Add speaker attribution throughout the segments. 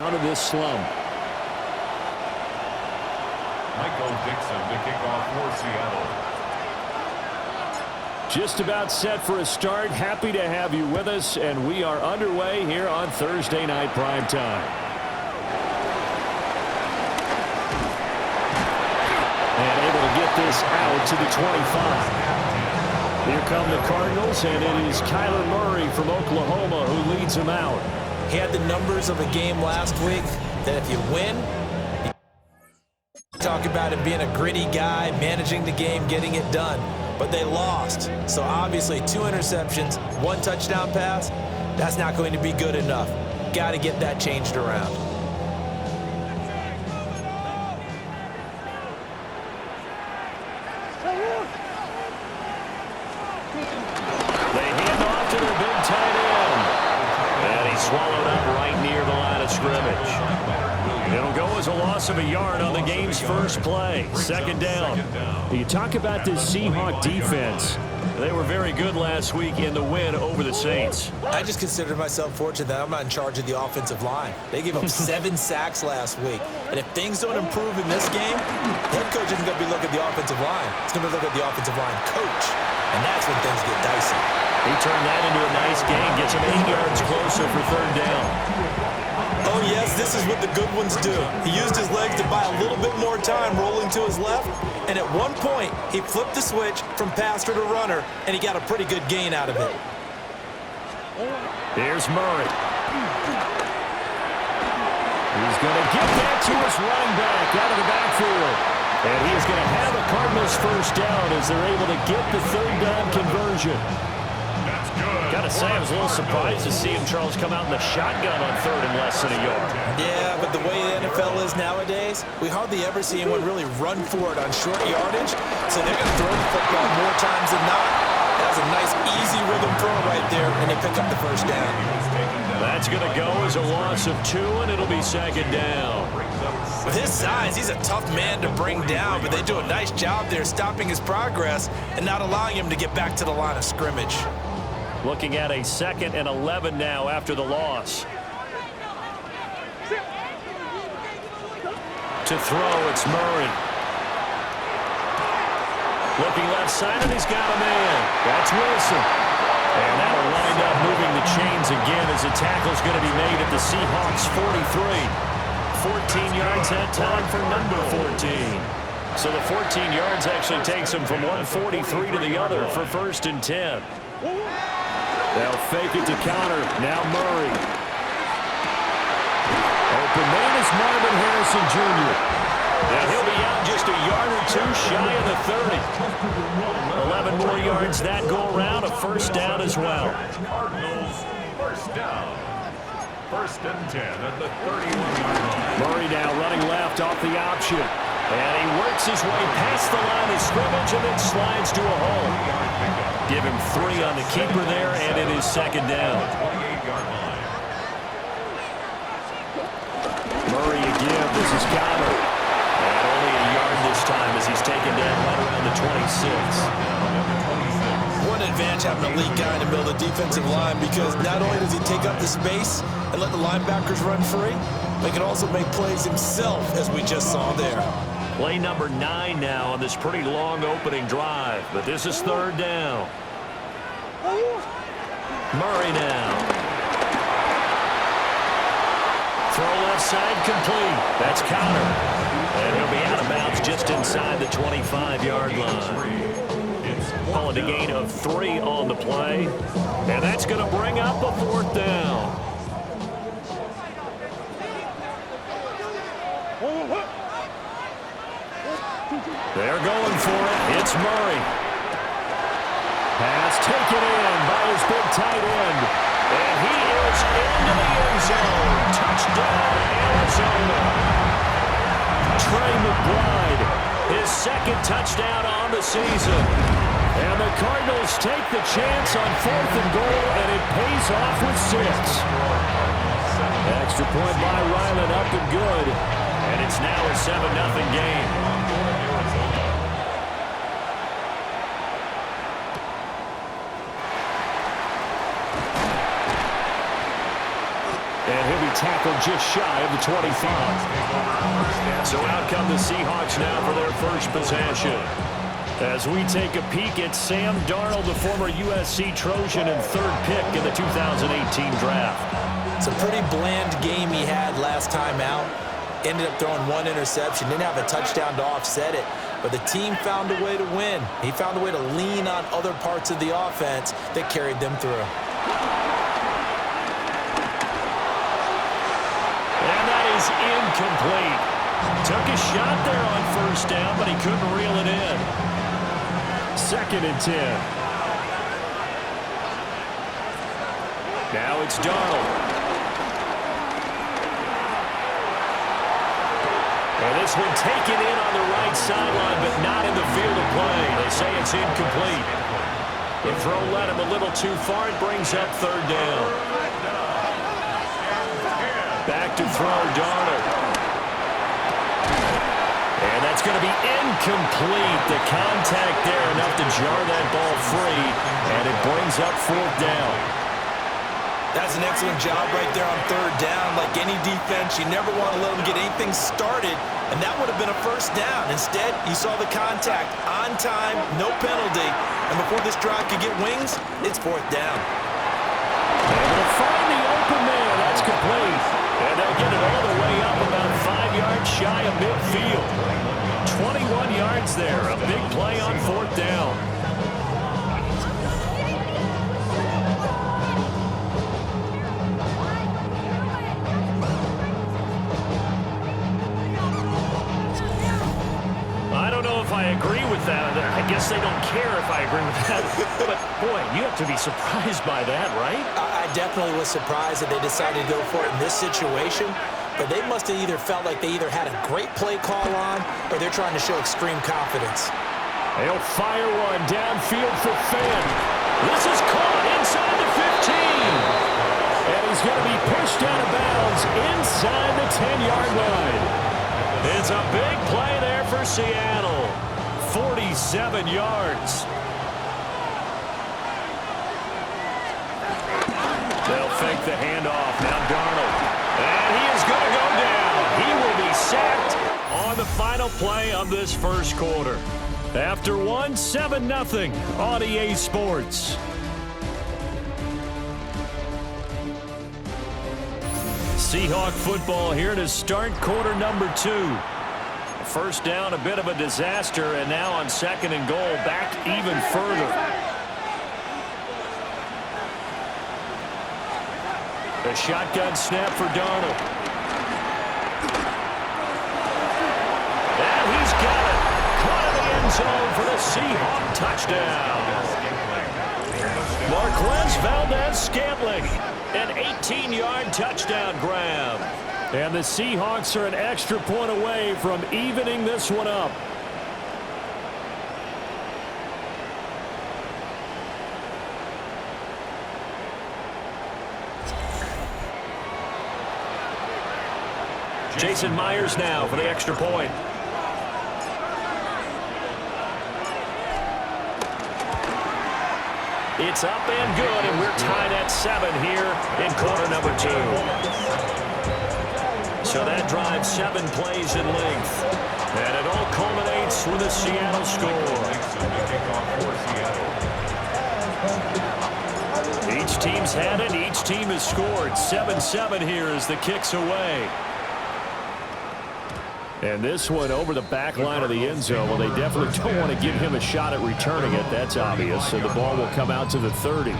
Speaker 1: out of this slump.
Speaker 2: Michael Dixon to kick off for Seattle.
Speaker 1: Just about set for a start. Happy to have you with us, and we are underway here on Thursday Night Primetime. And able to get this out to the 25. Here come the Cardinals, and it is Kyler Murray from Oklahoma who leads them out.
Speaker 3: He had the numbers of a game last week that if you win, you talk about him being a gritty guy, managing the game, getting it done. But they lost. So obviously 2 interceptions, 1 touchdown pass, that's not going to be good enough. Got to get that changed around.
Speaker 1: They hand off to their big tight end. And he's swallowed up right near the line of scrimmage. It'll go as a loss of a yard on the game's first play. Second down. You talk about this Seahawks defense. They were very good last week in the win over the Saints.
Speaker 3: I just consider myself fortunate that I'm not in charge of the offensive line. They gave up 7 sacks last week. And if things don't improve in this game, the head coach isn't going to be looking at the offensive line. He's going to look at the offensive line coach. And that's when things get dicey.
Speaker 1: He turned that into a nice gain, gets him 8 yards closer for third down.
Speaker 3: Oh, yes, this is what the good ones do. He used his legs to buy a little bit more time rolling to his left, and at one point, he flipped the switch from passer to runner, and he got a pretty good gain out of it.
Speaker 1: Here's Murray. He's going to get that to his running back out of the backfield. And he's going to have a Cardinals first down as they're able to get the third down conversion. Got to say, I was a little surprised to see him, Charles, come out in the shotgun on third and less than a yard.
Speaker 3: Yeah, but the way the NFL is nowadays, we hardly ever see anyone really run for it on short yardage. So they're going to throw the football more times than not. That's a nice, easy rhythm throw right there, and they pick up the first down.
Speaker 1: That's going to go as a loss of 2, and it'll be second down.
Speaker 3: With his size, he's a tough man to bring down, but they do a nice job there stopping his progress and not allowing him to get back to the line of scrimmage.
Speaker 1: Looking at a 2nd and 11 now after the loss. To throw, it's Murray. Looking left side, and he's got a man. That's Wilson. And that'll wind up moving the chains again as the tackle's going to be made at the Seahawks 43. 14 yards that time for number 14. So the 14 yards actually takes him from 143 to the other for 1st and 10. They'll fake it to counter. Now Murray. Open man is Marvin Harrison Jr. And he'll be out just a yard or 2 shy of the 30. 11 more yards that go around. A first down as well.
Speaker 2: Cardinals first down. 1st and 10 at the 31-yard line.
Speaker 1: Murray now running left off the option. And he works his way past the line of scrimmage and then slides to a hole. Give him 3 on the keeper there, and it is second down.
Speaker 2: 28-yard line.
Speaker 1: Murray again. This is Connor. And only a yard this time as he's taken down right around the 26.
Speaker 3: One advantage having an elite guy in the middle of the defensive line because not only does he take up the space and let the linebackers run free, but he can also make plays himself, as we just saw there.
Speaker 1: Play number 9 now on this pretty long opening drive, but this is third down. Murray now. Throw left side complete. That's Connor. And he'll be out of bounds just inside the 25-yard line. Call it a gain of 3 on the play. And that's going to bring up a 4th down. They're going for it. It's Murray. Pass taken in by his big tight end. And he is into the end zone. Touchdown, Arizona. Trey McBride, his 2nd touchdown on the season. And the Cardinals take the chance on 4th and goal, and it pays off with 6. Extra point by Ryland up and good. And it's now a 7-0 game. tackle just shy of the 25. So out come the Seahawks now for their first possession. As we take a peek at Sam Darnold, the former USC Trojan and third pick in the 2018 draft.
Speaker 3: It's a pretty bland game he had last time out. Ended up throwing one interception. Didn't have a touchdown to offset it. But the team found a way to win. He found a way to lean on other parts of the offense that carried them through.
Speaker 1: And that is incomplete. Took a shot there on first down, but he couldn't reel it in. 2nd and 10. Now it's Darnold. And this one taken in on the right sideline, but not in the field of play. They say it's incomplete. The throw led him a little too far. It brings up 3rd down. Back to throw, Darnold. And that's going to be incomplete. The contact there enough to jar that ball free, and it brings up 4th down.
Speaker 3: That's an excellent job right there on 3rd down. Like any defense, you never want to let them get anything started, and that would have been a first down. Instead, you saw the contact on time, no penalty, and before this drive could get wings, it's 4th down.
Speaker 1: And they'll find the open man. That's complete. And they'll get it all the way up about 5 yards shy of midfield. 21 yards there. A big play on 4th down. I don't know if I agree with that. I guess they don't care if I agree with that. But, boy, you have to be surprised by that, right?
Speaker 3: I definitely was surprised that they decided to go for it in this situation, but they must have either felt like they either had a great play call on or they're trying to show extreme confidence.
Speaker 1: They'll fire one downfield for Finn. This is caught inside the 15. And he's going to be pushed out of bounds inside the 10-yard line. It's a big play there for Seattle. 47 yards. They'll fake the handoff. Now Darnold. And he is going to go down. He will be sacked on the final play of this first quarter. After 7-0 on EA Sports. Seahawk football here to start quarter number 2. First down, a bit of a disaster, and now on 2nd and goal, back even further. A shotgun snap for Darnold. And he's got it. Caught in the end zone for the Seahawk touchdown. Marquez Valdez-Scantling, an 18-yard touchdown grab. And the Seahawks are an extra point away from evening this one up. Jason Myers now for the extra point. It's up and good, and we're tied at 7 here in quarter number 2. So that drives 7 plays in length. And it all culminates with a Seattle score. Each team's had it. Each team has scored. 7-7 here as the kick's away. And this one over the back line of the end zone. Well, they definitely don't want to give him a shot at returning it. That's obvious. So the ball will come out to the 30.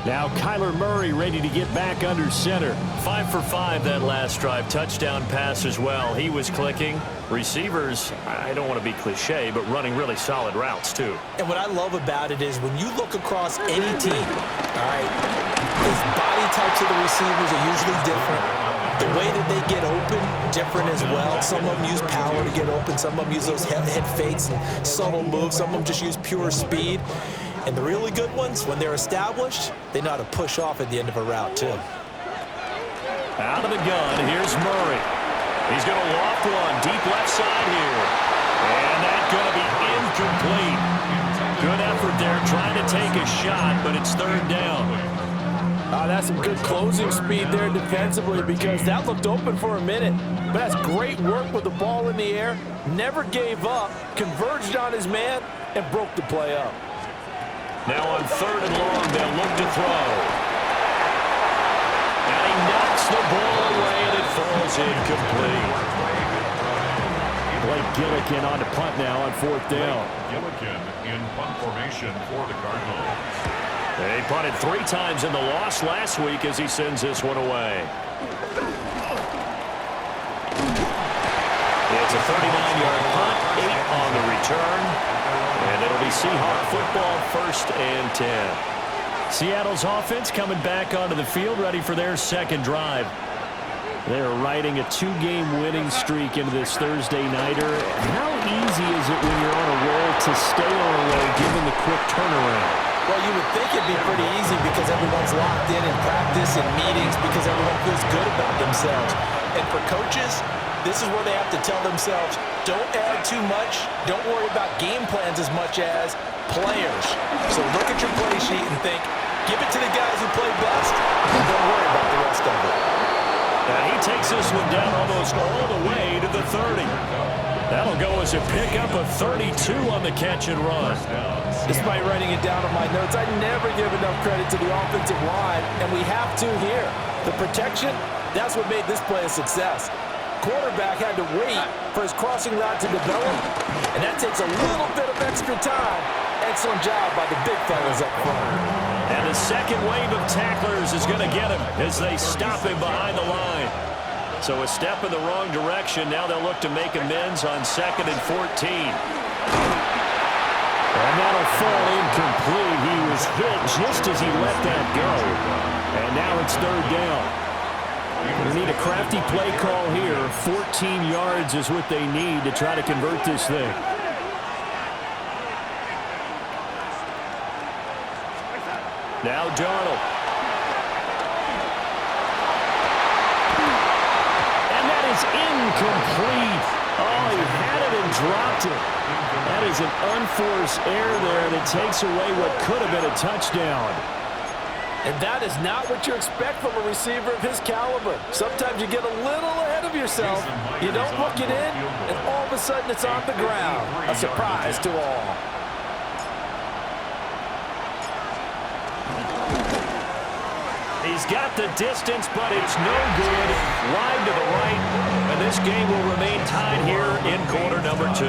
Speaker 1: Now Kyler Murray ready to get back under center. 5 for 5 that last drive. Touchdown pass as well. He was clicking. Receivers, I don't want to be cliche, but running really solid routes too.
Speaker 3: And what I love about it is when you look across any team, all right, the body types of the receivers are usually different. The way that they get open, different as well. Some of them use power to get open. Some of them use those head fakes and subtle moves. Some of them just use pure speed. And the really good ones, when they're established, they know how to push off at the end of a route, too.
Speaker 1: Out of the gun, here's Murray. He's going to loft one deep left side here. And that's going to be incomplete. Good effort there trying to take a shot, but it's 3rd down.
Speaker 3: That's some good closing speed there defensively because that looked open for a minute. But that's great work with the ball in the air. Never gave up, converged on his man, and broke the play up.
Speaker 1: Now on 3rd and long, they'll look to throw. And he knocks the ball away, and it falls incomplete. Blake Gillikin on to punt now on 4th down.
Speaker 2: Gillikin in punt formation for the Cardinals.
Speaker 1: They punted 3 times in the loss last week as he sends this one away. It's a 39-yard punt, 8 on the return. And it'll be Seahawk football, 1st and 10. Seattle's offense coming back onto the field, ready for their second drive. They're riding a 2-game winning streak into this Thursday nighter. How easy is it when you're on a roll to stay on a roll given the quick turnaround?
Speaker 3: Well, you would think it'd be pretty easy because everyone's locked in practice and meetings because everyone feels good about themselves. And for coaches, this is where they have to tell themselves, don't add too much, don't worry about game plans as much as players. So look at your play sheet and think, give it to the guys who play best, and don't worry about the rest of it.
Speaker 1: And he takes this one down almost all the way to the 30. That'll go as a pickup of 32 on the catch and run.
Speaker 3: Despite writing it down on my notes, I never give enough credit to the offensive line, and we have to here. The protection, that's what made this play a success. Quarterback had to wait for his crossing route to develop, and that takes a little bit of extra time. Excellent job by the big fellas up front.
Speaker 1: And the second wave of tacklers is going to get him as they stop him behind the line. So a step in the wrong direction. Now they'll look to make amends on 2nd and 14. And that'll fall incomplete. He was hit just as he let that go. And now it's 3rd down. They need a crafty play call here. 14 yards is what they need to try to convert this thing. Now Darnold. And that is incomplete. Oh, he had it and dropped it. That is an unforced error there, and it takes away what could have been a touchdown.
Speaker 3: And that is not what you expect from a receiver of his caliber. Sometimes you get a little ahead of yourself. You don't look it in, and all of a sudden it's on the ground. A surprise to all.
Speaker 1: He's got the distance, but it's no good. Wide to the right, and this game will remain tied here in quarter number 2.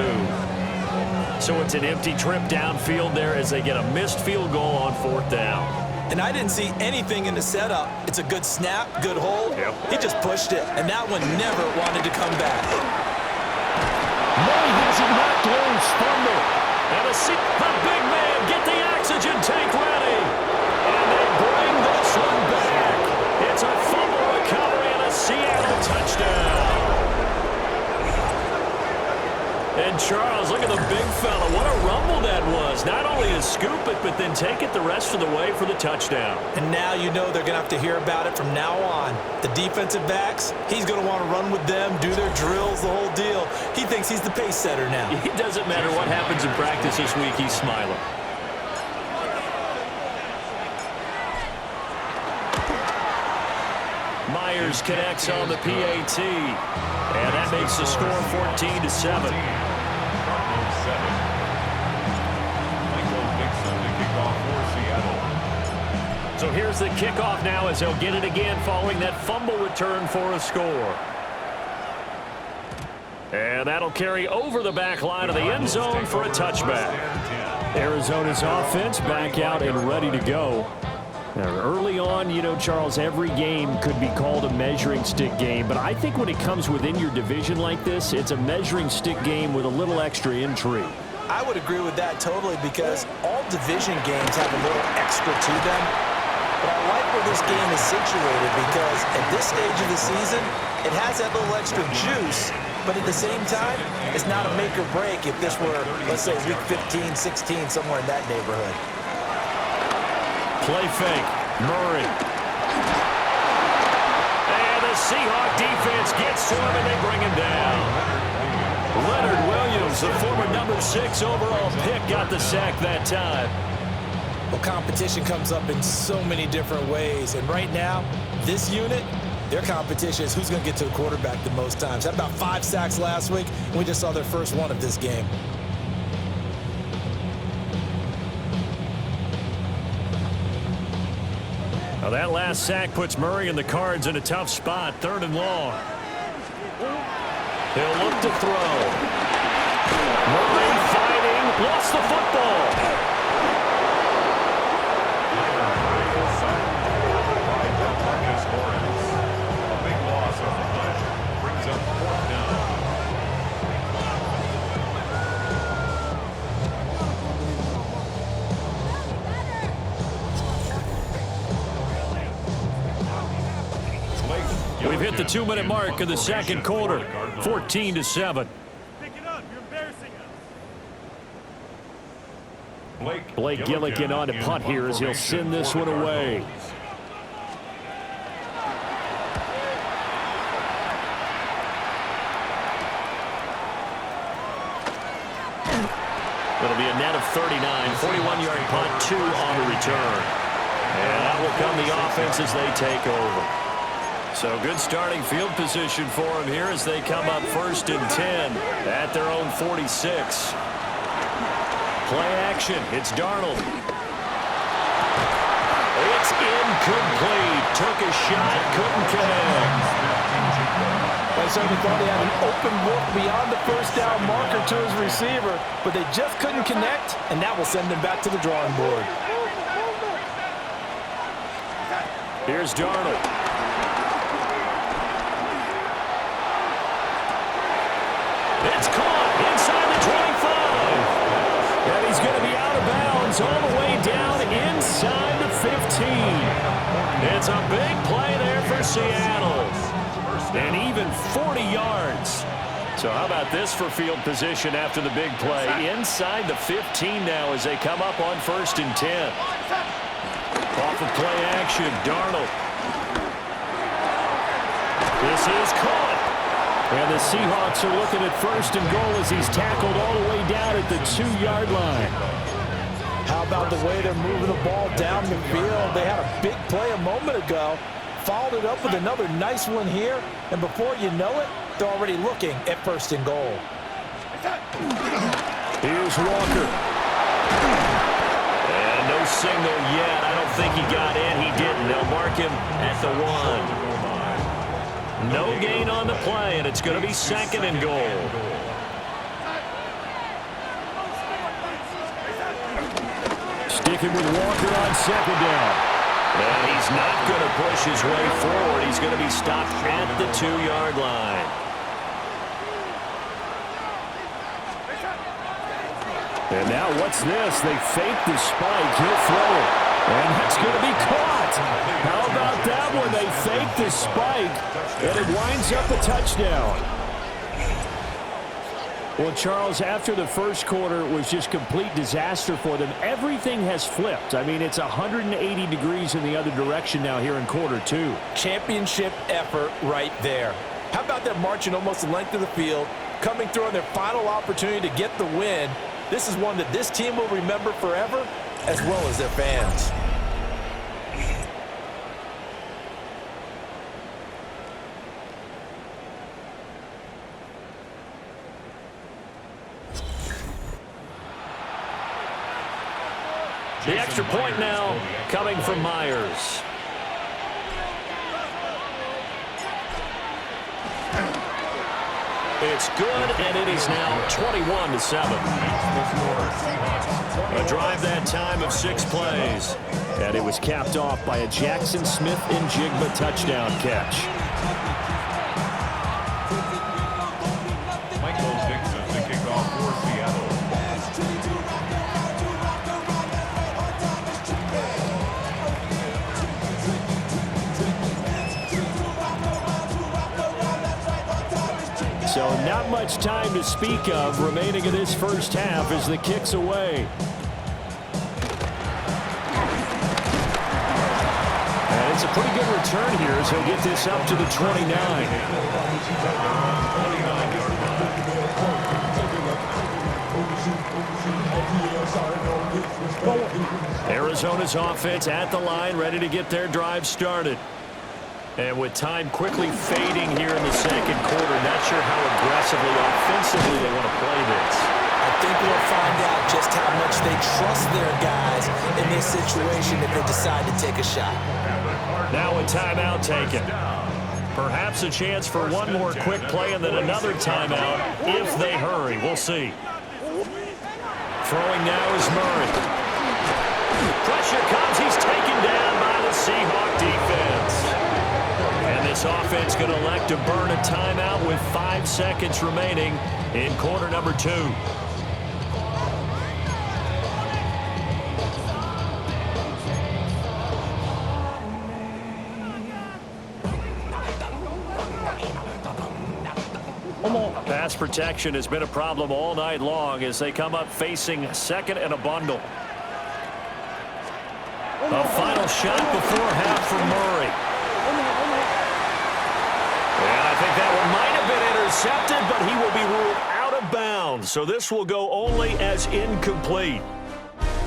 Speaker 1: So it's an empty trip downfield there as they get a missed field goal on 4th down.
Speaker 3: And I didn't see anything in the setup. It's a good snap, good hold.
Speaker 1: Yep.
Speaker 3: He just pushed it, and that one never wanted to come back.
Speaker 1: No, he has it knocked loose. Fumble. And the big man, get the oxygen tank ready. And they bring this one back. It's a fumble recovery and a Seattle touchdown. And Charles, look at the big fella. What a rumble that was. Not only to scoop it, but then take it the rest of the way for the touchdown.
Speaker 3: And now you know they're going to have to hear about it from now on. The defensive backs, he's going to want to run with them, do their drills, the whole deal. He thinks he's the pace setter now.
Speaker 1: It doesn't matter what happens in practice this week, he's smiling. Myers connects on the PAT. And that makes the score 14-7.
Speaker 2: Cardinals 7. Michael Dixon to kick off for Seattle.
Speaker 1: So here's the kickoff now as they'll get it again following that fumble return for a score. And that'll carry over the back line of the end zone for a touchback. Arizona's offense back out and ready to go. Now, early on, you know, Charles, every game could be called a measuring stick game, but I think when it comes within your division like this, it's a measuring stick game with a little extra intrigue.
Speaker 3: I would agree with that totally because all division games have a little extra to them. But I like where this game is situated because at this stage of the season, it has that little extra juice, but at the same time, it's not a make or break if this were, let's say, week 15, 16, somewhere in that neighborhood.
Speaker 1: Play fake. Murray. And the Seahawk defense gets to him, and they bring him down. Leonard Williams, the former number 6 overall pick, got the sack that time.
Speaker 3: Well, competition comes up in so many different ways. And right now, this unit, their competition is who's going to get to the quarterback the most times. Had about 5 sacks last week, and we just saw their first one of this game.
Speaker 1: Now that last sack puts Murray and the Cards in a tough spot. 3rd and long. He'll look to throw. Murray fighting. Lost the football.
Speaker 2: A big loss on the play. Brings up 4th down.
Speaker 1: We've hit the 2-minute mark of the second quarter. 14-7. Blake Gillikin on to punt here as he'll send this one away. It'll be a net of 39. 41-yard punt, 2 on the return. And that will come the offense as they take over. So good starting field position for them here as they come up 1st and 10 at their own 46. Play action. It's Darnold. It's incomplete. Took a shot. Couldn't connect.
Speaker 3: I certainly thought he had an open look beyond the first down marker to his receiver, but they just couldn't connect, and that will send them back to the drawing board.
Speaker 1: Here's Darnold. It's caught inside the 25. And he's going to be out of bounds all the way down inside the 15. It's a big play there for Seattle. And even 40 yards. So how about this for field position after the big play? Inside the 15 now as they come up on 1st and 10. Off of play action, Darnold. This is caught. And the Seahawks are looking at 1st and goal as he's tackled all the way down at the 2-yard line.
Speaker 3: How about the way they're moving the ball down the field? They had a big play a moment ago, followed it up with another nice one here, and before you know it, they're already looking at 1st and goal.
Speaker 1: Here's Walker. And no signal yet. I don't think he got in. He didn't. They'll mark him at the 1. No gain on the play, and it's going to be 2nd and goal. Sticking with Walker on 2nd down. And he's not going to push his way forward. He's going to be stopped at the 2-yard line. And now what's this? They fake the spike. He'll throw it. And that's going to be caught. How about that one? They fake the spike, and it winds up a touchdown. Well, Charles, after the first quarter, it was just complete disaster for them. Everything has flipped. I mean, it's 180 degrees in the other direction now here in quarter 2.
Speaker 3: Championship effort right there. How about them marching almost the length of the field, coming through on their final opportunity to get the win? This is one that this team will remember forever, as well as their fans.
Speaker 1: The extra point now coming from Myers. It's good, and it is now 21-7. A drive that time of 6 plays. And it was capped off by a Jackson Smith and Jigba touchdown catch.
Speaker 2: Michael Dixon, the kickoff for Seattle.
Speaker 1: So not much time to speak of remaining in this first half as the kick's away. And it's a pretty good return here as he'll get this up to the 29. Arizona's offense at the line, ready to get their drive started. And with time quickly fading here in the second quarter, not sure how aggressively, offensively they want to play this.
Speaker 3: I think we'll find out just how much they trust their guys in this situation if they decide to take a shot.
Speaker 1: Now a timeout taken. Perhaps a chance for one more quick play and then another timeout if they hurry. We'll see. Throwing now is Murray. Pressure comes. He's taken down by the Seahawks defense. And this offense going to elect to burn a timeout with 5 seconds remaining in quarter number 2. Pass protection has been a problem all night long as they come up facing second and a bundle. A final shot before half from Murray. And I think that one might have been intercepted, but he will be ruled out of bounds. So this will go only as incomplete.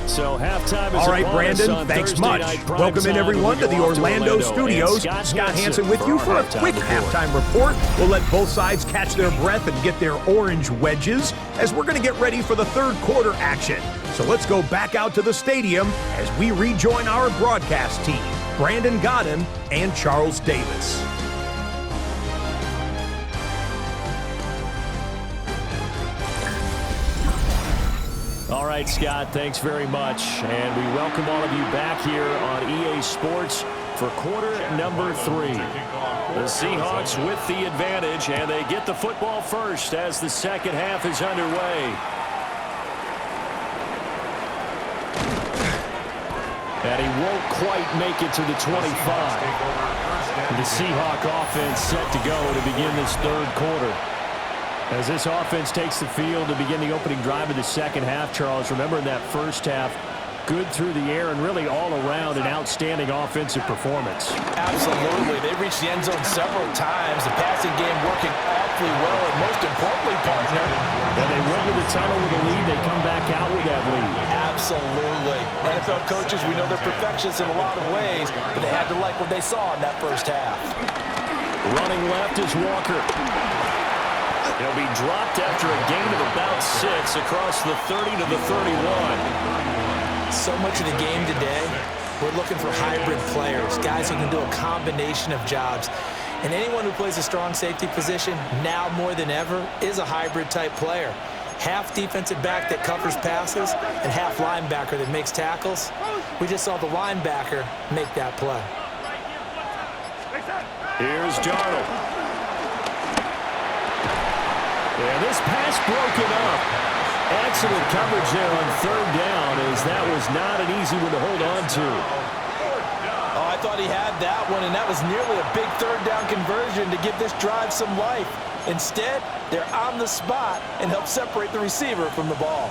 Speaker 1: So halftime is
Speaker 4: all right, Brandon, thanks much. Welcome in, everyone, to the Orlando studios. Scott Hansen with you for a quick halftime report. We'll let both sides catch their breath and get their orange wedges as we're going to get ready for the third quarter action. So let's go back out to the stadium as we rejoin our broadcast team, Brandon Godden and Charles Davis.
Speaker 1: All right, Scott, thanks very much. And we welcome all of you back here on EA Sports for quarter number 3. The Seahawks with the advantage, and they get the football first as the second half is underway. And he won't quite make it to the 25. The Seahawk offense set to go to begin this third quarter. As this offense takes the field to begin the opening drive of the second half, Charles, remember in that first half, good through the air and really all around an outstanding offensive performance.
Speaker 3: Absolutely. They reached the end zone several times. The passing game working awfully well, and most importantly, partner,
Speaker 1: when they went to the tunnel with a lead, they come back out with that lead.
Speaker 3: Absolutely. NFL coaches, we know they're perfectionists in a lot of ways, but they had to like what they saw in that first half.
Speaker 1: Running left is Walker. He'll be dropped after a gain of about 6 across the 30 to the 31.
Speaker 3: So much of the game today, we're looking for hybrid players, guys who can do a combination of jobs. And anyone who plays a strong safety position, now more than ever, is a hybrid type player. Half defensive back that covers passes and half linebacker that makes tackles. We just saw the linebacker make that play.
Speaker 1: Here's Darnold. And this pass broken up. Excellent coverage there on third down, as that was not an easy one to hold on to.
Speaker 3: Oh, I thought he had that one, and that was nearly a big third down conversion to give this drive some life. Instead, they're on the spot and help separate the receiver from the ball.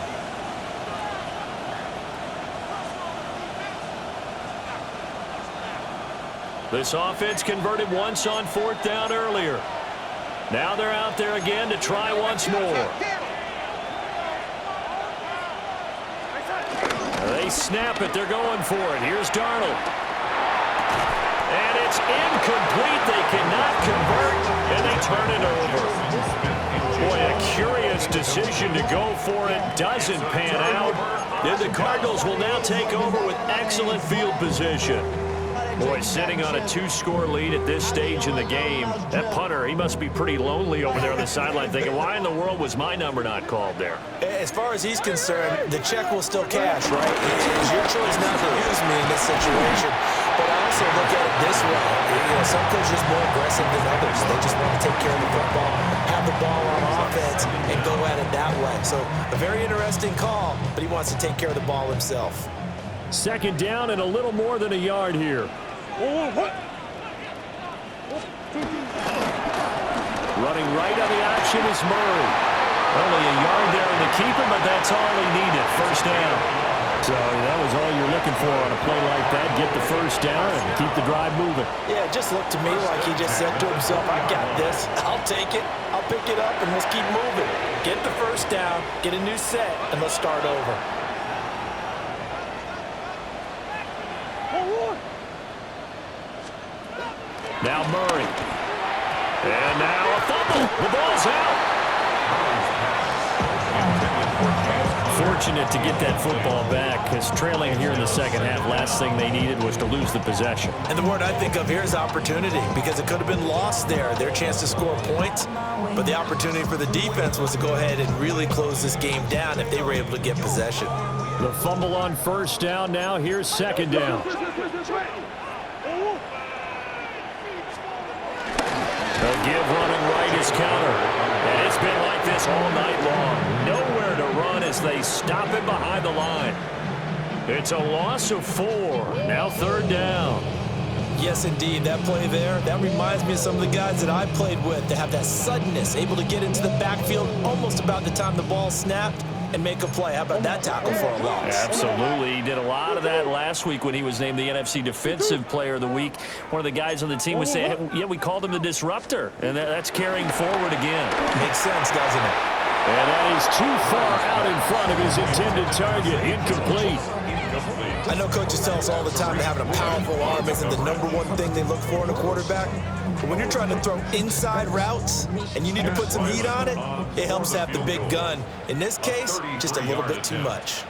Speaker 1: This offense converted once on fourth down earlier. Now they're out there again to try once more. They snap it. They're going for it. Here's Darnold. And it's incomplete. They cannot convert, and they turn it over. Boy, a curious decision to go for it. Doesn't pan out. Then the Cardinals will now take over with excellent field position. Boy, sitting on a 2-score lead at this stage in the game. That punter, he must be pretty lonely over there on the sideline thinking, why in the world was my number not called there?
Speaker 3: As far as he's concerned, the check will still cash, right? It's your choice not to use me in this situation. But I also look at it this way. Some coaches are more aggressive than others. They just want to take care of the football, have the ball on offense, and go at it that way. So a very interesting call, but he wants to take care of the ball himself.
Speaker 1: Second down and a little more than a yard here. Running right on the option is Murray. Only a yard there in the keeper, but that's all he needed. First down. So that was all you're looking for on a play like that. Get the first down and keep the drive moving.
Speaker 3: Yeah, it just looked to me like he just said to himself, I got this. I'll take it. I'll pick it up, and let's keep moving. Get the first down, get a new set, and let's start over.
Speaker 1: Now Murray. And now a fumble. The ball's out. Fortunate to get that football back, because trailing here in the second half, last thing they needed was to lose the possession.
Speaker 3: And the word I think of here is opportunity, because it could have been lost there, their chance to score points. But the opportunity for the defense was to go ahead and really close this game down if they were able to get possession.
Speaker 1: The fumble on first down now. Here's second down. The give running right is counter. And it's been like this all night long. Nowhere to run as they stop it behind the line. It's a loss of 4. Now third down.
Speaker 3: Yes, indeed. That play there, that reminds me of some of the guys that I played with that have that suddenness, able to get into the backfield almost about the time the ball snapped and make a play. How about that tackle for a loss?
Speaker 1: Absolutely. He did a lot of that last week when he was named the NFC Defensive Player of the Week. One of the guys on the team would say, hey, yeah, we called him the disruptor, and that's carrying forward again.
Speaker 3: Makes sense, doesn't it?
Speaker 1: And that is too far out in front of his intended target. Incomplete.
Speaker 3: I know coaches tell us all the time that having a powerful arm isn't the number one thing they look for in a quarterback. But when you're trying to throw inside routes and you need to put some heat on it, it helps to have the big gun. In this case, just a little bit too much.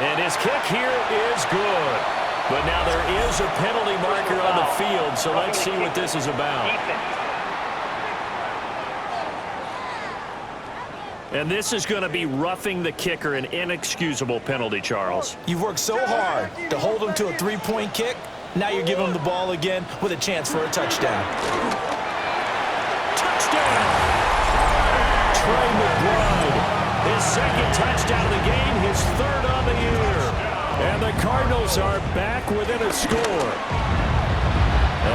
Speaker 1: And his kick here is good. But now there is a penalty marker on the field, so let's see what this is about. And this is going to be roughing the kicker, an inexcusable penalty, Charles.
Speaker 3: You've worked so hard to hold him to a three-point kick. Now you're giving him the ball again with a chance for a touchdown.
Speaker 1: Touchdown! Trey McBride, his second touchdown of the game, his third on the year. And the Cardinals are back within a score.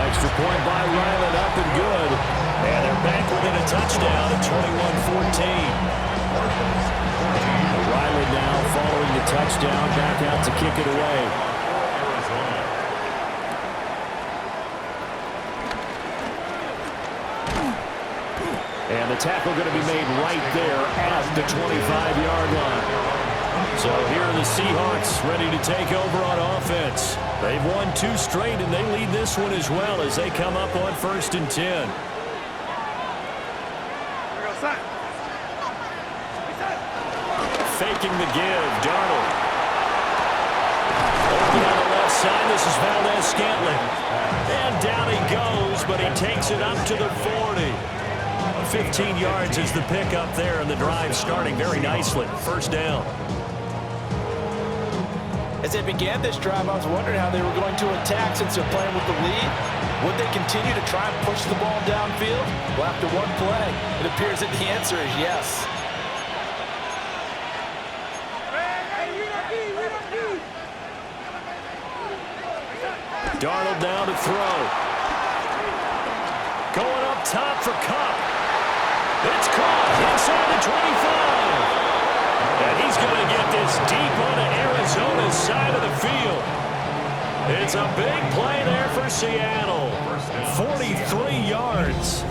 Speaker 1: Extra point by Ryland, up and good. And they're back within a touchdown at 21-14. Riley now following the touchdown, back out to kick it away. And the tackle going to be made right there at the 25-yard line. So here are the Seahawks ready to take over on offense. They've won 2 straight, and they lead this one as well as they come up on 1st and 10. Faking the give, Darnold. Open on the left side, this is Valdez-Scantling. And down he goes, but he takes it up to the 40. 15 yards is the pickup there, and the drive starting very nicely. First down.
Speaker 3: As they began this drive, I was wondering how they were going to attack since they're playing with the lead. Would they continue to try and push the ball downfield? Well, after one play, it appears that the answer is yes.
Speaker 1: Darnold now to throw. Going up top for Cup. It's caught inside the 25. And he's going to get this deep onto Arizona's side of the field. It's a big play there for Seattle. 43 yards.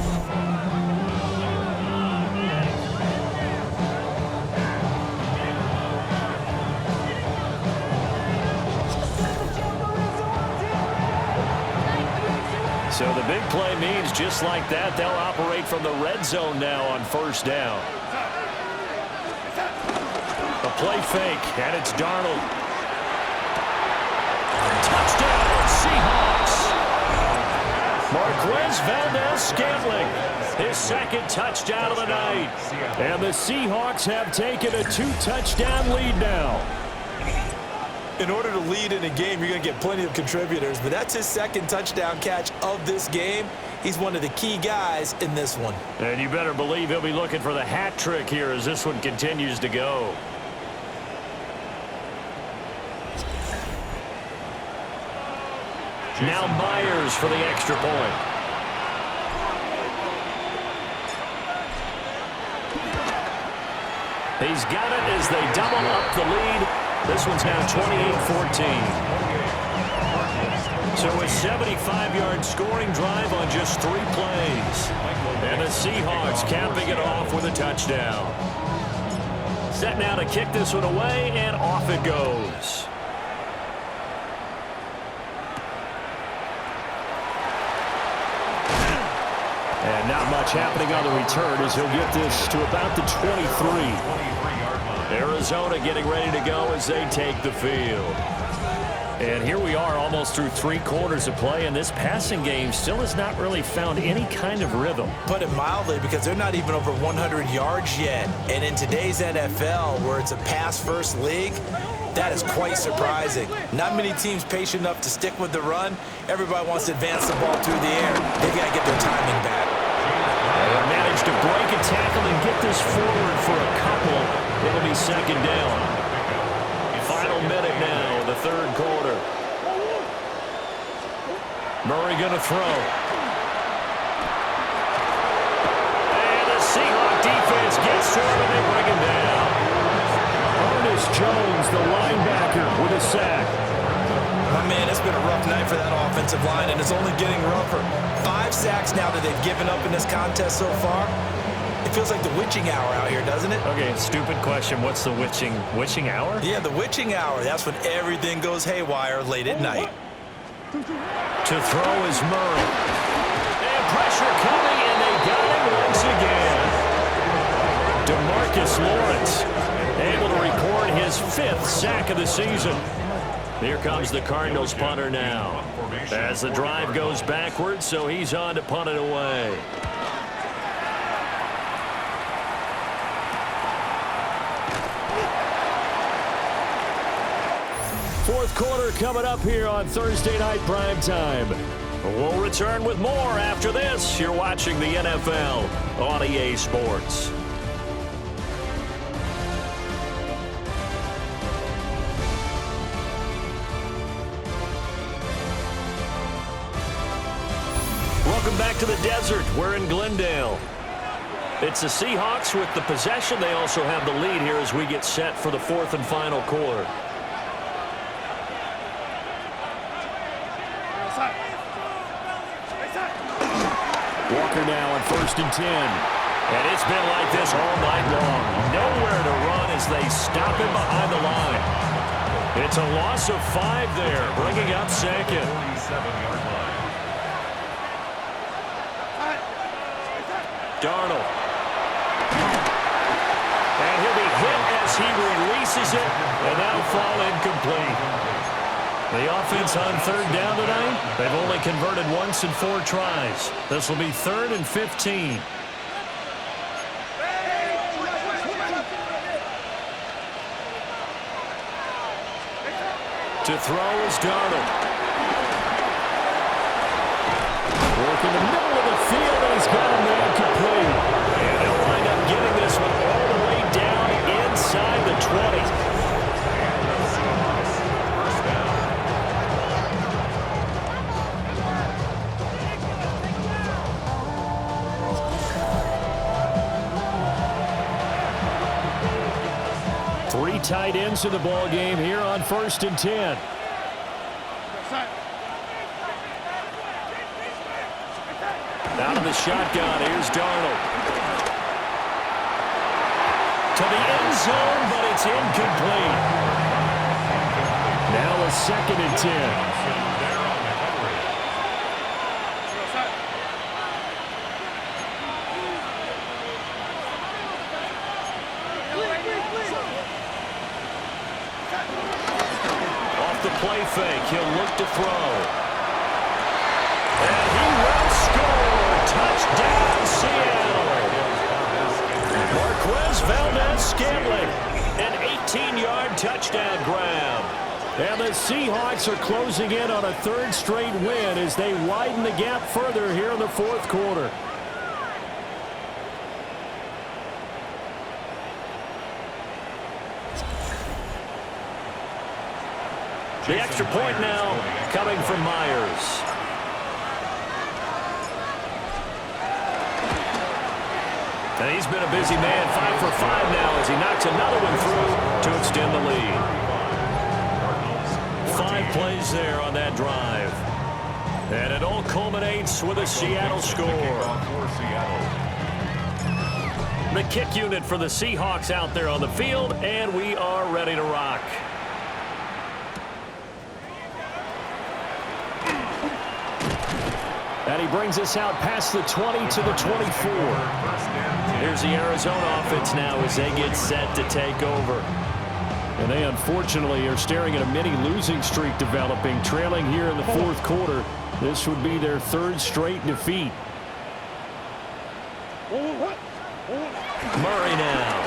Speaker 1: So the big play means just like that, they'll operate from the red zone now on first down. A play fake, and it's Darnold. Touchdown, Seahawks. Marquez Valdez-Scantling, his second touchdown of the night. And the Seahawks have taken a 2-touchdown lead now.
Speaker 3: In order to lead in a game, you're going to get plenty of contributors, but that's his second touchdown catch of this game. He's one of the key guys in this one.
Speaker 1: And you better believe he'll be looking for the hat trick here as this one continues to go. Now Myers for the extra point. He's got it as they double up the lead. This one's now 28-14. So a 75-yard scoring drive on just 3 plays. And the Seahawks capping it off with a touchdown. Set now to kick this one away, and off it goes. much happening on the return as he'll get this to about the 23. Arizona getting ready to go as they take the field. And here we are almost through 3 quarters of play, and this passing game still has not really found any kind of rhythm.
Speaker 3: Put it mildly, because they're not even over 100 yards yet. And in today's NFL, where it's a pass-first league, that is quite surprising. Not many teams patient enough to stick with the run. Everybody wants to advance the ball through the air. They've got to get their timing back.
Speaker 1: They managed to break a tackle and get this forward for a couple. It'll be second down. Final minute now, the third quarter. Murray going to throw. And the Seahawks defense gets to him and they bring him down. Ernest Jones, the linebacker, with a sack.
Speaker 3: Oh, man, it's been a rough night for that offensive line, and it's only getting rougher. 5 sacks now that they've given up in this contest so far. It feels like the witching hour out here, doesn't it?
Speaker 1: Okay, stupid question. What's the witching hour?
Speaker 3: Yeah, the witching hour. That's when everything goes haywire late at night.
Speaker 1: To throw is Murray. And pressure coming, and they got him once again. DeMarcus Lawrence able to record his 5th sack of the season. Here comes the Cardinals punter now. As the drive goes backwards, so he's on to punt it away. Fourth quarter coming up here on Thursday Night Prime Time. We'll return with more after this. You're watching the NFL on EA Sports. Welcome back to the desert. We're in Glendale. It's the Seahawks with the possession. They also have the lead here as we get set for the 4th and final quarter. Walker now on 1st and 10. And it's been like this all night long. Nowhere to run as they stop him behind the line. It's a loss of 5 there, bringing up second.
Speaker 2: 47-yard line.
Speaker 1: Darnold. And he'll be hit as he releases it, and that'll fall incomplete. The offense on 3rd down tonight, they've only converted once in 4 tries. This will be 3rd and 15. To throw is Darnold. Work in the middle of the field, and he's got a man complete. And he'll wind up getting this one all the way down inside the 20. 3 tight ends in the ball game here on 1st and 10. Out of the shotgun, here's Darnold. To the end zone, but it's incomplete. Now a 2nd and 10. Play fake. He'll look to throw. And he will score. Touchdown, Seattle. Marquez Valdez-Scantling. An 18-yard touchdown grab. And the Seahawks are closing in on a 3rd straight win as they widen the gap further here in the 4th quarter. The extra point now coming from Myers. And he's been a busy man, 5 for 5 now as he knocks another one through to extend the lead. 5 plays there on that drive. And it all culminates with a Seattle score. The kick unit for the Seahawks out there on the field, and we are ready to rock. And he brings us out past the 20 to the 24. Here's the Arizona offense now as they get set to take over. And they unfortunately are staring at a mini losing streak developing, trailing here in the fourth quarter. This would be their third straight defeat. Murray now.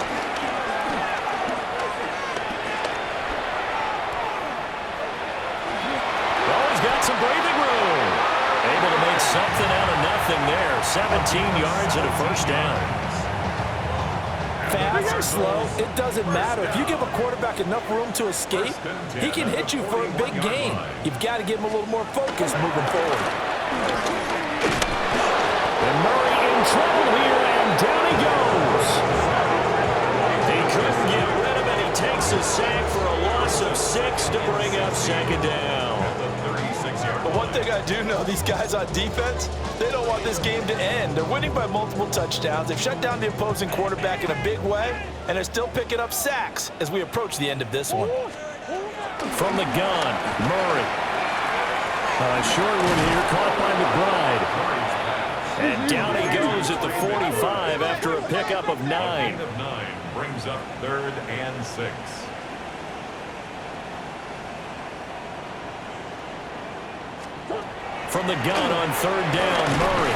Speaker 1: Oh, he's got some breathing room. Able to make something out of nothing there. 17 yards and a first down.
Speaker 3: Fast or slow, it doesn't matter. If you give a quarterback enough room to escape, he can hit you for a big gain. You've got to give him a little more focus moving forward.
Speaker 1: And Murray in trouble here, and down he goes. He couldn't get rid of it. He takes a sack for a loss of 6 to bring up second down.
Speaker 3: But one thing I do know, these guys on defense, they don't want this game to end. They're winning by multiple touchdowns. They've shut down the opposing quarterback in a big way, and they're still picking up sacks as we approach the end of this one.
Speaker 1: From the gun, Murray. Short one here, caught by McBride. And down he goes at the 45 after a pickup of 9.
Speaker 2: Brings up 3rd and 6.
Speaker 1: From the gun on 3rd down, Murray.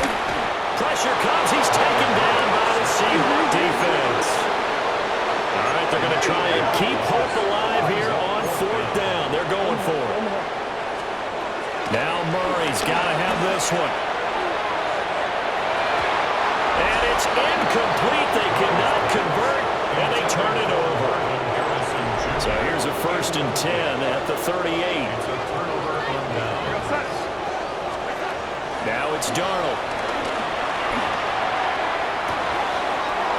Speaker 1: Pressure comes. He's taken down by the Seahawks defense. All right, they're going to try and keep hope alive here on 4th down. They're going for it. Now Murray's got to have this one. And it's incomplete. They cannot convert, and they turn it over. So here's a 1st and 10 at the 38. Now it's Darnold.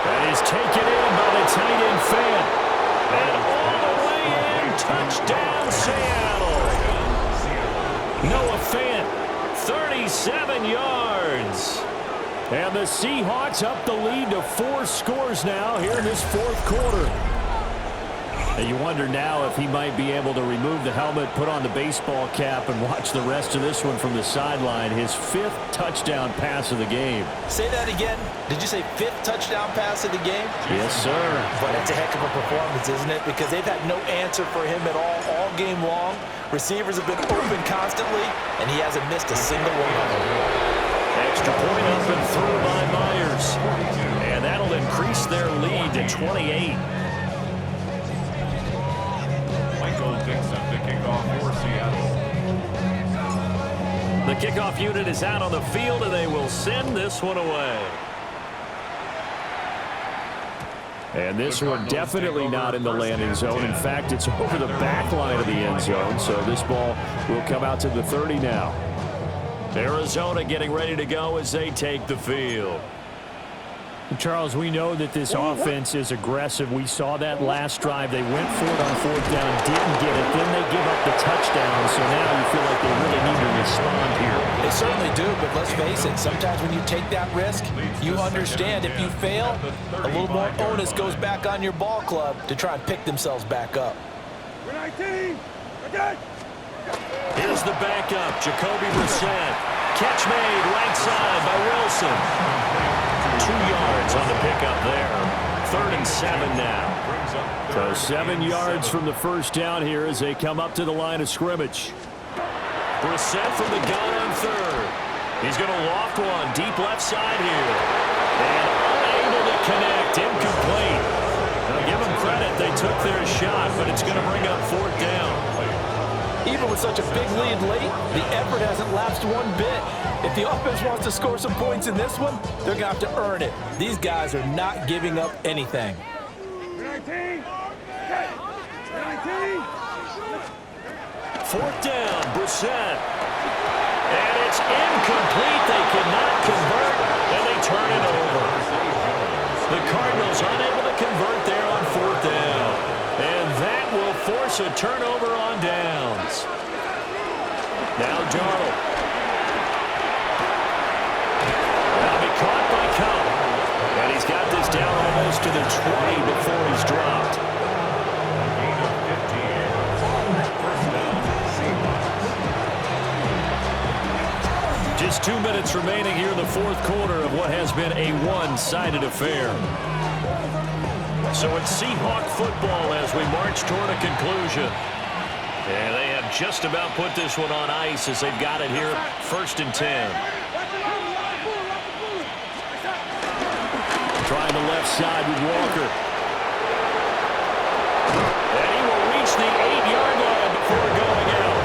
Speaker 1: That is taken in by the tight end Fant. And all the way in, touchdown Seattle. Noah Fant, 37 yards. And the Seahawks up the lead to 4 scores now here in this fourth quarter. And you wonder now if he might be able to remove the helmet, put on the baseball cap, and watch the rest of this one from the sideline. His 5th touchdown pass of the game.
Speaker 3: Say that again. Did you say 5th touchdown pass of the game?
Speaker 1: Yes, sir.
Speaker 3: But it's a heck of a performance, isn't it? Because they've had no answer for him at all game long. Receivers have been open constantly, and he hasn't missed a single one of them.
Speaker 1: Extra point up and through by Myers. And that'll increase their lead to 28.
Speaker 2: The kickoff for Seattle.
Speaker 1: The kickoff unit is out on the field, and they will send this one away. And this one definitely not in the landing zone. In fact, it's over the back line of the end zone, so this ball will come out to the 30 now. Arizona getting ready to go as they take the field.
Speaker 5: Charles, we know that this offense is aggressive. We saw that last drive. They went for it on 4th down, didn't get it. Then they give up the touchdown, so now you feel like they really need to respond here.
Speaker 3: They certainly do, but let's face it, sometimes when you take that risk, you understand if you fail, a little more onus goes back on your ball club to try and pick themselves back up.
Speaker 1: Here's the backup, Jacoby Brissett. Catch made right side by Wilson. 2 yards on the pickup there. 3rd and 7 now. So 7 yards from the first down here as they come up to the line of scrimmage. Brissett from the gun on 3rd. He's going to loft one deep left side here. And unable to connect. Incomplete. Now give them credit. They took their shot, but it's going to bring up 4th down.
Speaker 3: Even with such a big lead late, the effort hasn't lapsed one bit. If the offense wants to score some points in this one, they're going to have to earn it. These guys are not giving up anything.
Speaker 1: 4th down, Brissett. And it's incomplete. They cannot convert, and they turn it over. The Cardinals unable to convert there on 4th down. And that will force a turnover on downs. Now Darnold. That'll be caught by Cup. And he's got this down almost to the 20 before he's dropped. Just 2 minutes remaining here in the fourth quarter of what has been a one-sided affair. So it's Seahawk football as we march toward a conclusion. And they have just about put this one on ice as they've got it here, 1st and 10. Trying the left side with Walker. And he will reach the 8-yard line before going out.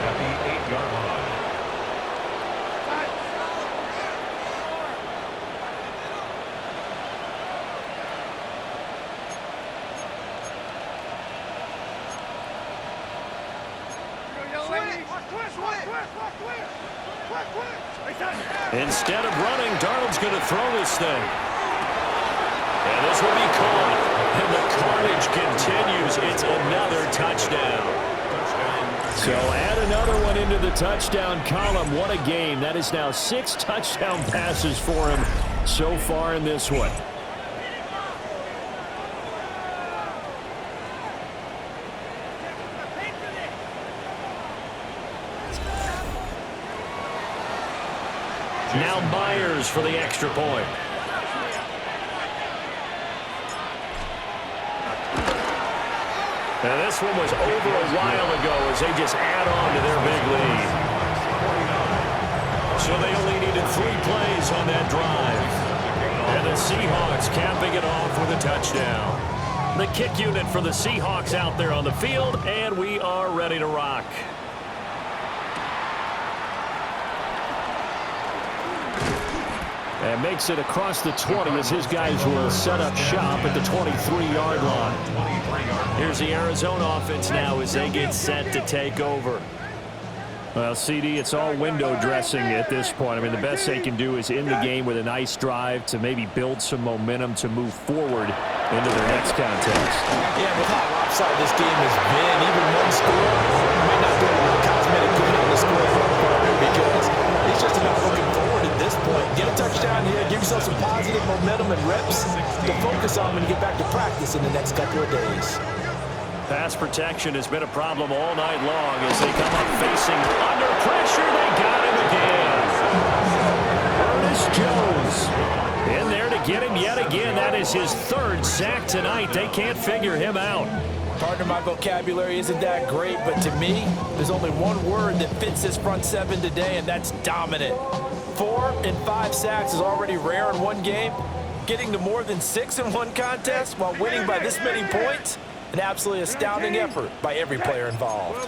Speaker 2: At the 8-yard line.
Speaker 1: Instead of running, Darnold's going to throw this thing. And this will be caught. And the carnage continues. It's another touchdown. So add another one into the touchdown column. What a game. That is now 6 touchdown passes for him so far in this one. Now Myers for the extra point. And this one was over a while ago as they just add on to their big lead. So they only needed 3 plays on that drive. And the Seahawks capping it off with a touchdown. The kick unit for the Seahawks out there on the field, and we are ready to rock. And makes it across the 20 as his guys will set up shop at the 23-yard line. Here's the Arizona offense now as they get set to take over. Well, CD, it's all window dressing at this point. I mean, the best they can do is end the game with a nice drive to maybe build some momentum to move forward into their next contest.
Speaker 3: Yeah, with how lopsided this game has been, even one score might not do a cosmetic good on the scoreboard partner because it's just about looking forward at this point. Get a touchdown here, give yourself some positive momentum and reps to focus on when you get back to practice in the next couple of days.
Speaker 1: Pass protection has been a problem all night long as they come up facing under pressure. They got him again. Ernest Jones in there to get him yet again. That is his 3rd sack tonight. They can't figure him out.
Speaker 3: Partner, my vocabulary isn't that great, but to me, there's only one word that fits this front 7 today, and that's dominant. 4 and 5 sacks is already rare in one game. Getting to more than 6 in one contest while winning by this many points, an absolutely astounding effort by every player involved.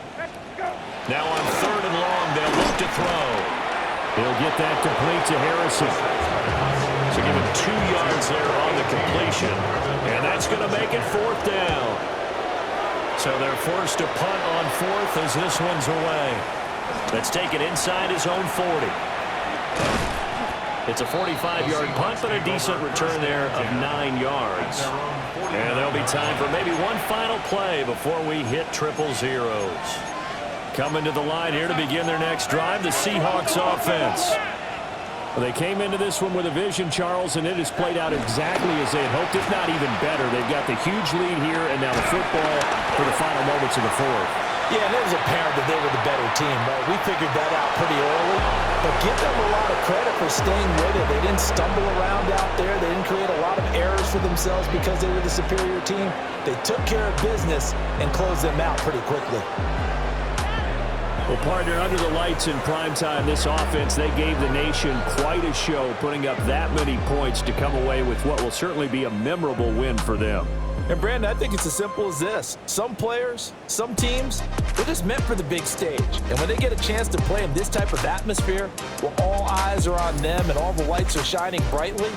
Speaker 1: Now on 3rd and long, they'll look to throw. He'll get that complete to Harrison. So give him 2 yards there on the completion. And that's going to make it 4th down. So they're forced to punt on 4th as this one's away. Let's take it inside his own 40. It's a 45-yard punt, but a decent return there of 9 yards. And there'll be time for maybe one final play before we hit triple zeros. Coming to the line here to begin their next drive, the Seahawks offense. Well, they came into this one with a vision, Charles, and it has played out exactly as they had hoped, if not even better. They've got the huge lead here, and now the football for the final moments of the 4th.
Speaker 3: Yeah, and it was apparent that they were the better team, right? We figured that out pretty early, but give them a lot of credit for staying with it. They didn't stumble around out there. They didn't create a lot of errors for themselves because they were the superior team. They took care of business and closed them out pretty quickly.
Speaker 5: Well, partner, under the lights in primetime, this offense, they gave the nation quite a show, putting up that many points to come away with what will certainly be a memorable win for them.
Speaker 3: And, Brandon, I think it's as simple as this. Some players, some teams, they're just meant for the big stage. And when they get a chance to play in this type of atmosphere, where all eyes are on them and all the lights are shining brightly,